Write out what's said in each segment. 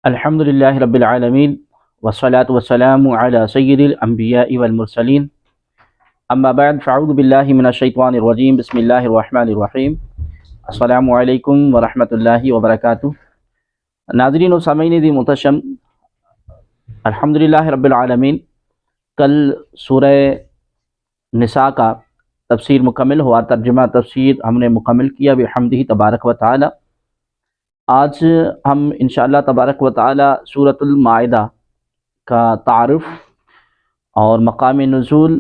الحمدللہ رب العالمین والصلاة والسلام علی سید الانبیاء والمرسلین اما بعد فاعوذ باللہ من الشیطان الرجیم بسم اللہ الرحمن الرحیم السلام علیکم ورحمۃ اللہ وبرکاتہ۔ ناظرین و سامعین دی محتشم، الحمدللہ رب العالمین، کل سورہ نساء کا تفسیر مکمل ہوا، ترجمہ تفسیر ہم نے مکمل کیا بحمدہ تبارک و تعالی۔ آج ہم انشاءاللہ تبارک و تعالی سورۃ المائدہ کا تعارف اور مقام نزول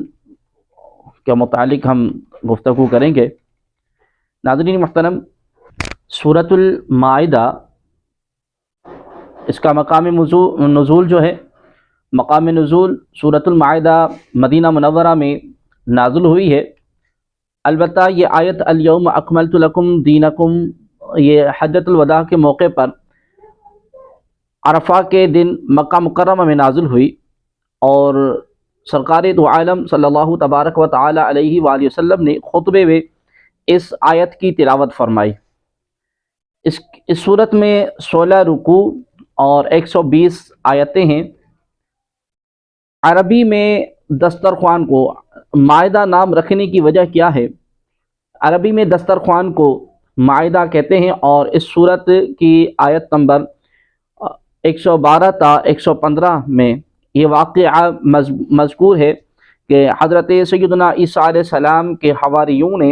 کے متعلق ہم گفتگو کریں گے۔ ناظرین محترم، سورۃ المائدہ اس کا مقام نزول جو ہے، مقام نزول سورۃ المائدہ مدینہ منورہ میں نازل ہوئی ہے۔ البتہ یہ آیت الیوم اکملت لکم دینکم یہ حجۃ الوداع کے موقع پر عرفہ کے دن مکہ مکرمہ میں نازل ہوئی، اور سرکار دو عالم صلی اللہ تبارک و تعالی علیہ وآلہ وسلم نے خطبے میں اس آیت کی تلاوت فرمائی۔ اس صورت میں 16 رکوع اور 120 آیتیں ہیں۔ عربی میں دسترخوان کو مائدہ نام رکھنے کی وجہ کیا ہے؟ عربی میں دسترخوان کو مائدہ کہتے ہیں، اور اس صورت کی آیت نمبر 112 تا 115 میں یہ واقعہ مذکور ہے کہ حضرت سیدنا عیسیٰ علیہ السلام کے حواریوں نے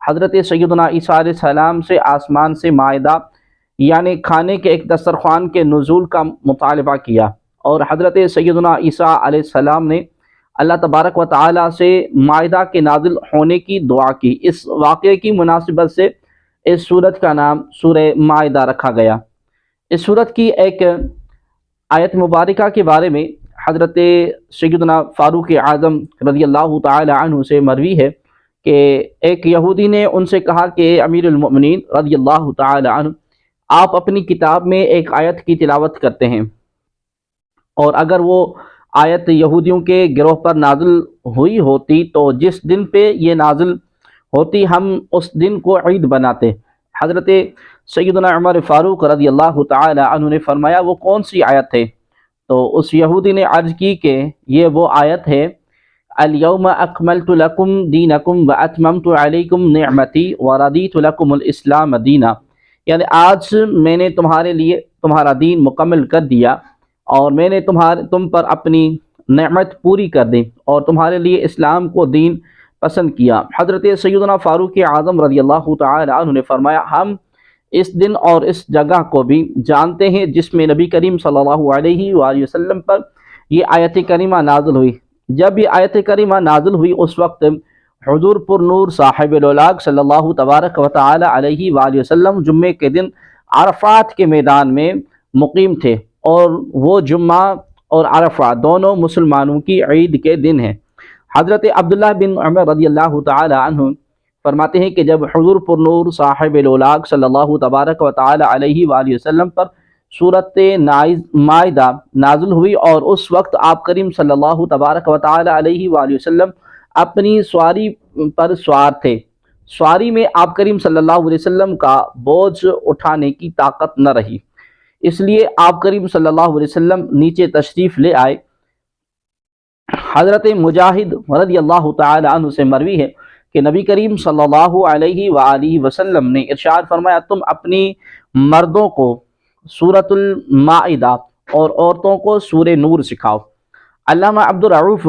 حضرت سیدنا عیسیٰ علیہ السلام سے آسمان سے مائدہ یعنی کھانے کے ایک دسترخوان کے نزول کا مطالبہ کیا، اور حضرت سیدنا عیسیٰ علیہ السلام نے اللہ تبارک و تعالیٰ سے مائدہ کے نازل ہونے کی دعا کی۔ اس واقعے کی مناسبت سے اس سورت کا نام سورہ مائدہ رکھا گیا۔ اس سورت کی ایک آیت مبارکہ کے بارے میں حضرت سیدنا فاروق اعظم رضی اللہ تعالی عنہ سے مروی ہے کہ ایک یہودی نے ان سے کہا کہ امیر المؤمنین رضی اللہ تعالی عنہ، آپ اپنی کتاب میں ایک آیت کی تلاوت کرتے ہیں، اور اگر وہ آیت یہودیوں کے گروہ پر نازل ہوئی ہوتی تو جس دن پہ یہ نازل ہوتی ہم اس دن کو عید بناتے۔ حضرت سیدنا عمر فاروق رضی اللہ تعالی عنہ نے فرمایا وہ کون سی آیت ہے؟ تو اس یہودی نے عرض کی کہ یہ وہ آیت ہے، الیوم اکملت لکم دینکم واتممت علیکم نعمتی ورضیت لکم الاسلام دینا، یعنی آج میں نے تمہارے لیے تمہارا دین مکمل کر دیا، اور میں نے تم پر اپنی نعمت پوری کر دی اور تمہارے لیے اسلام کو دین پسند کیا۔ حضرت سیدنا فاروق اعظم رضی اللہ تعالی عنہ نے فرمایا ہم اس دن اور اس جگہ کو بھی جانتے ہیں جس میں نبی کریم صلی اللہ علیہ وآلہ وسلم پر یہ آیت کریمہ نازل ہوئی۔ جب یہ آیت کریمہ نازل ہوئی اس وقت حضور پر نور صاحب الولاق صلی اللہ تبارک و تعالی علیہ وآلہ وسلم جمعے کے دن عرفات کے میدان میں مقیم تھے، اور وہ جمعہ اور عرفہ دونوں مسلمانوں کی عید کے دن ہیں۔ حضرت عبداللہ بن عمر رضی اللہ تعالی عنہ فرماتے ہیں کہ جب حضور پر نور صاحب الولاق صلی اللہ تبارک و تعالی علیہ وآلہ وسلم پر سورۃ مائدہ نازل ہوئی، اور اس وقت آپ کریم صلی اللہ تبارک و تعالی علیہ وآلہ وسلم اپنی سواری پر سوار تھے۔ سواری میں آپ کریم صلی اللہ علیہ وسلم کا بوجھ اٹھانے کی طاقت نہ رہی، اس لیے آپ کریم صلی اللہ علیہ وسلم نیچے تشریف لے آئے۔ حضرت مجاہد رضی اللہ تعالی عنہ سے مروی ہے کہ نبی کریم صلی اللہ علیہ وآلہ وسلم نے ارشاد فرمایا تم اپنی مردوں کو سورۃ المائدہ اور عورتوں کو سورہ نور سکھاؤ۔ علامہ عبدالرؤف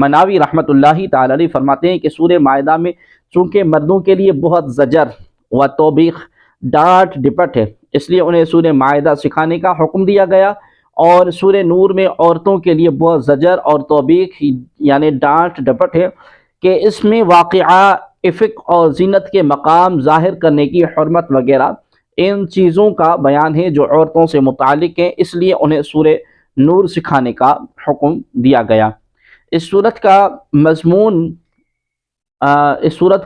مناوی رحمۃ اللہ تعالی علیہ فرماتے ہیں کہ سورہ مائدہ میں چونکہ مردوں کے لیے بہت زجر و توبیخ ڈانٹ ڈپٹ ہے، اس لیے انہیں سورہ مائدہ سکھانے کا حکم دیا گیا، اور سورہ نور میں عورتوں کے لیے بہت زجر اور توبیخ یعنی ڈانٹ ڈپٹ ہے کہ اس میں واقعہ عفق اور زینت کے مقام ظاہر کرنے کی حرمت وغیرہ ان چیزوں کا بیان ہے جو عورتوں سے متعلق ہیں، اس لیے انہیں سورہ نور سکھانے کا حکم دیا گیا۔ اس صورت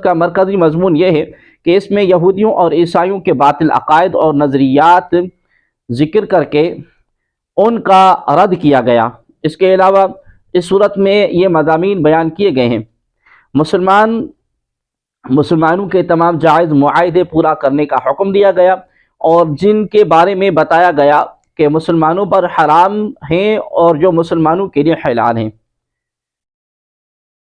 کا مرکزی مضمون یہ ہے کہ اس میں یہودیوں اور عیسائیوں کے باطل عقائد اور نظریات ذکر کر کے ان کا رد کیا گیا۔ اس کے علاوہ اس صورت میں یہ مضامین بیان کیے گئے ہیں، مسلمانوں کے تمام جائز معاہدے پورا کرنے کا حکم دیا گیا، اور جن کے بارے میں بتایا گیا کہ مسلمانوں پر حرام ہیں اور جو مسلمانوں کے لیے حلال ہیں،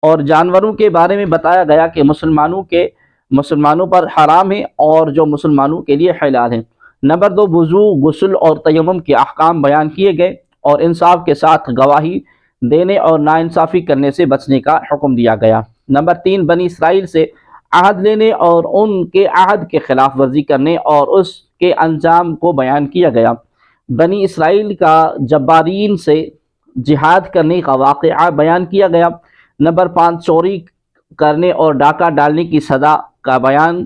اور جانوروں کے بارے میں بتایا گیا کہ مسلمانوں پر حرام ہیں اور جو مسلمانوں کے لیے حلال ہیں۔ نمبر 2، وضو، غسل اور تیمم کے احکام بیان کیے گئے اور انصاف کے ساتھ گواہی دینے اور ناانصافی کرنے سے بچنے کا حکم دیا گیا۔ نمبر 3، بنی اسرائیل سے عہد لینے اور ان کے عہد کے خلاف ورزی کرنے اور اس کے انجام کو بیان کیا گیا۔ بنی اسرائیل کا جبارین سے جہاد کرنے کا واقعہ بیان کیا گیا۔ نمبر 5، چوری کرنے اور ڈاکہ ڈالنے کی سزا کا بیان،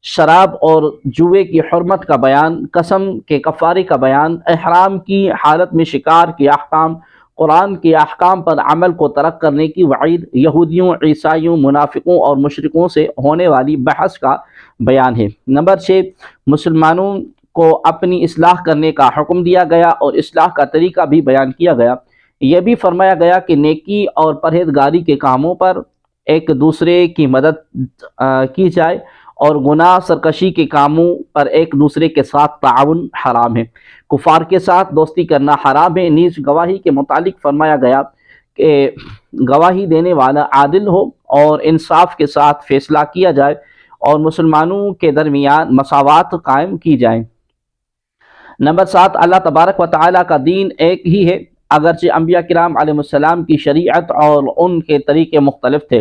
شراب اور جوئے کی حرمت کا بیان، قسم کے کفارے کا بیان، احرام کی حالت میں شکار کے احکام، قرآن کے احکام پر عمل کو ترک کرنے کی وعید، یہودیوں، عیسائیوں، منافقوں اور مشرکوں سے ہونے والی بحث کا بیان ہے۔ نمبر 6، مسلمانوں کو اپنی اصلاح کرنے کا حکم دیا گیا اور اصلاح کا طریقہ بھی بیان کیا گیا۔ یہ بھی فرمایا گیا کہ نیکی اور پرہیزگاری کے کاموں پر ایک دوسرے کی مدد کی جائے اور گناہ سرکشی کے کاموں پر ایک دوسرے کے ساتھ تعاون حرام ہے۔ کفار کے ساتھ دوستی کرنا حرام ہے۔ نیز گواہی کے متعلق فرمایا گیا کہ گواہی دینے والا عادل ہو اور انصاف کے ساتھ فیصلہ کیا جائے اور مسلمانوں کے درمیان مساوات قائم کی جائے۔ نمبر 7، اللہ تبارک و تعالیٰ کا دین ایک ہی ہے، اگرچہ انبیاء کرام علیہ السلام کی شریعت اور ان کے طریقے مختلف تھے۔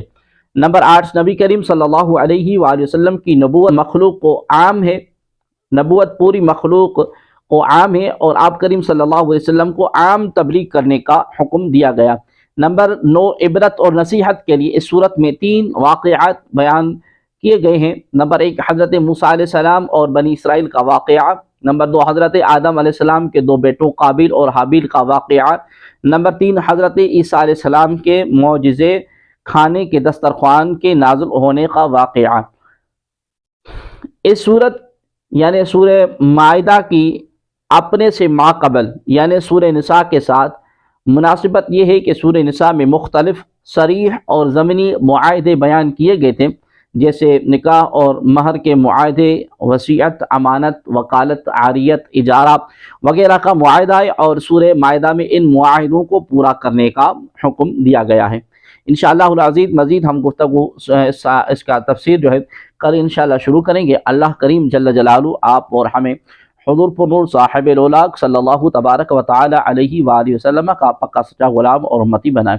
نمبر 8، نبی کریم صلی اللہ علیہ وآلہ وسلم کی نبوت مخلوق کو عام ہے، نبوت پوری مخلوق کو عام ہے اور آپ کریم صلی اللہ علیہ وسلم کو عام تبلیغ کرنے کا حکم دیا گیا۔ نمبر 9، عبرت اور نصیحت کے لیے اس صورت میں 3 واقعات بیان کیے گئے ہیں۔ نمبر 1، حضرت موسیٰ علیہ السلام اور بنی اسرائیل کا واقعہ۔ نمبر 2، حضرت آدم علیہ السلام کے 2 بیٹوں قابیل اور حابیل کا واقعہ۔ نمبر 3، حضرت عیسیٰ علیہ السلام کے معجزے کھانے کے دسترخوان کے نازل ہونے کا واقعہ۔ اس صورت یعنی سورہ مائدہ کی اپنے سے ماقبل یعنی سورہ نساء کے ساتھ مناسبت یہ ہے کہ سورہ نساء میں مختلف صریح اور ضمنی معاہدے بیان کیے گئے تھے، جیسے نکاح اور مہر کے معاہدے، وصیت، امانت، وکالت، عاریت، اجارہ وغیرہ کا معاہدہ ہے، اور سورہ مائدہ میں ان معاہدوں کو پورا کرنے کا حکم دیا گیا ہے۔ انشاءاللہ العزیز مزید ہم گفتگو اس کا تفسیر جو ہے کل انشاءاللہ شروع کریں گے۔ اللہ کریم جل جلالہ آپ اور ہمیں حضور پر نور صاحب الاولاق صلی اللہ تبارک و تعالی علیہ وآلہ وسلم کا پکا سچا غلام اور امتی بنائے۔